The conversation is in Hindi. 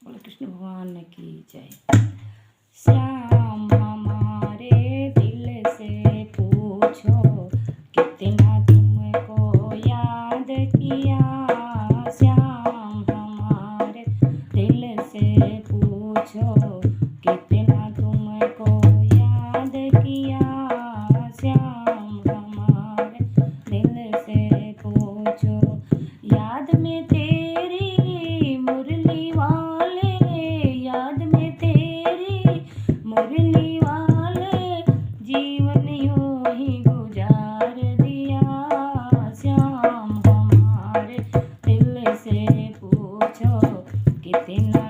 बोले कृष्ण भगवान की जय। श्याम हमारे दिल से पूछो कितना तुमको याद किया। श्याम हमारे दिल से पूछो कितना तुमको याद किया। श्याम हमारे दिल से पूछो याद में तेरी मुरली वाले, याद में तेरी मुरली वाले जीवन यूं ही गुजार दिया। श्याम हमारे दिल से पूछो कितना